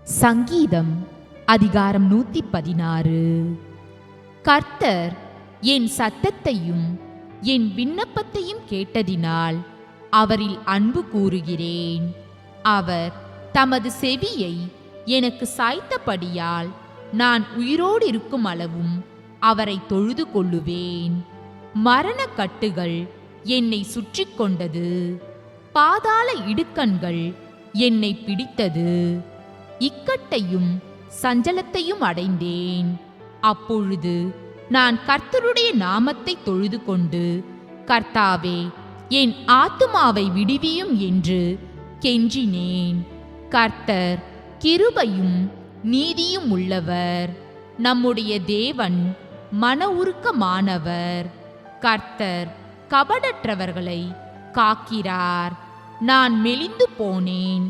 சங்கீதம் அதிகாரம் 116. கர்த்தர் என் சத்தத்தையும் என் விண்ணப்பத்தையும் கேட்டதினால் அவரில் அன்பு கூறுகிறேன். அவர் தமது செவியை எனக்கு சாய்த்தபடியால் நான் உயிரோடு இருக்கும் அளவும் அவரை தொழுது கொள்ளுவேன். மரண கட்டுகள் என்னை சுற்றி கொண்டது, பாதாள இடுக்கண்கள் என்னை பிடித்தது. இக்கட்டையும் சஞ்சலத்தையும் அடைந்தேன். அப்பொழுது நான் கர்த்தருடைய நாமத்தை தொழுது கொண்டு, கர்த்தாவே, என் ஆத்துமாவை விடுவியும் என்று கெஞ்சினேன். கர்த்தர் கிருபையும் நீதியும் உள்ளவர், நம்முடைய தேவன் மன உருக்கமானவர். கர்த்தர் கபடற்றவர்களை காக்கிறார். நான் மெலிந்து போனேன்,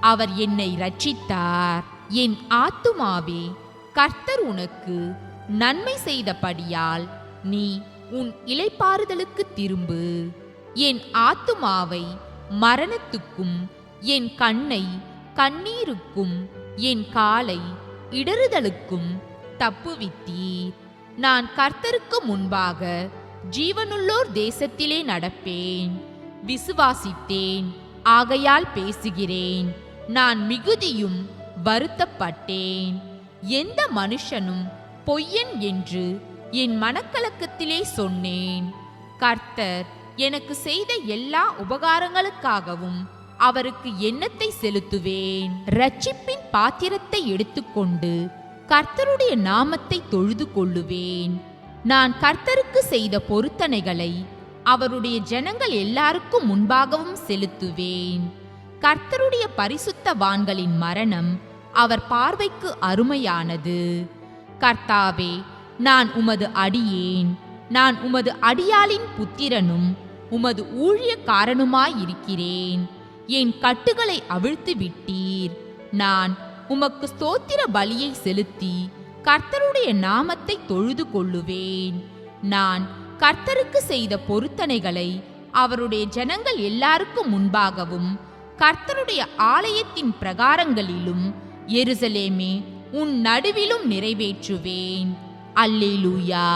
அவர் என்னை இரட்சித்தார். என் ஆத்துமாவே, கர்த்தர் உனக்கு நன்மை செய்தபடியால் நீ உன் இளைப்பாறுதலுக்கு திரும்பு. என் ஆத்துமாவை மரணத்துக்கும் என் கண்ணை கண்ணீருக்கும் என் காலை இடறுதலுக்கும் தப்புவித்தீர். நான் கர்த்தருக்கு முன்பாக ஜீவனுள்ளோர் தேசத்திலே நடப்பேன். விசுவாசித்தேன், ஆகையால் பேசுகிறேன். நான் மிகுதியும் வருத்தப்பட்டேன். எந்த மனுஷனும் பொய்யன் என்று என் மனக்கலக்கத்திலே சொன்னேன். கர்த்தர் எனக்கு செய்த எல்லா உபகாரங்களுக்காகவும் அவருக்கு எண்ணத்தை செலுத்துவேன். இரட்சிப்பின் பாத்திரத்தை எடுத்துக்கொண்டு கர்த்தருடைய நாமத்தை தொழுது கொள்ளுவேன். நான் கர்த்தருக்கு செய்த பொருத்தனைகளை அவருடைய ஜனங்கள் எல்லாருக்கும் முன்பாகவும் செலுத்துவேன். கர்த்தருடைய பரிசுத்தவான்களின் மரணம் அவர் பார்வைக்கு அருமையானது. கர்த்தாவே, நான் உமது அடியேன். நான் உமது அடியாளின் புத்திரனும் உமது ஊழியக்காரனுமாயிருக்கிறேன். என் கட்டுகளை அவிழ்த்து விட்டீர். நான் உமக்கு ஸ்தோத்திர பலியை செலுத்தி கர்த்தருடைய நாமத்தை தொழுது கொள்ளுவேன். நான் கர்த்தருக்கு செய்த பொருத்தனைகளை அவருடைய ஜனங்கள் எல்லாருக்கும் முன்பாகவும் கர்த்தருடைய ஆலயத்தின் பிரகாரங்களிலும் எருசலேமே உன் நடுவிலும் நிறைவேற்றுவேன். அல்லேலூயா.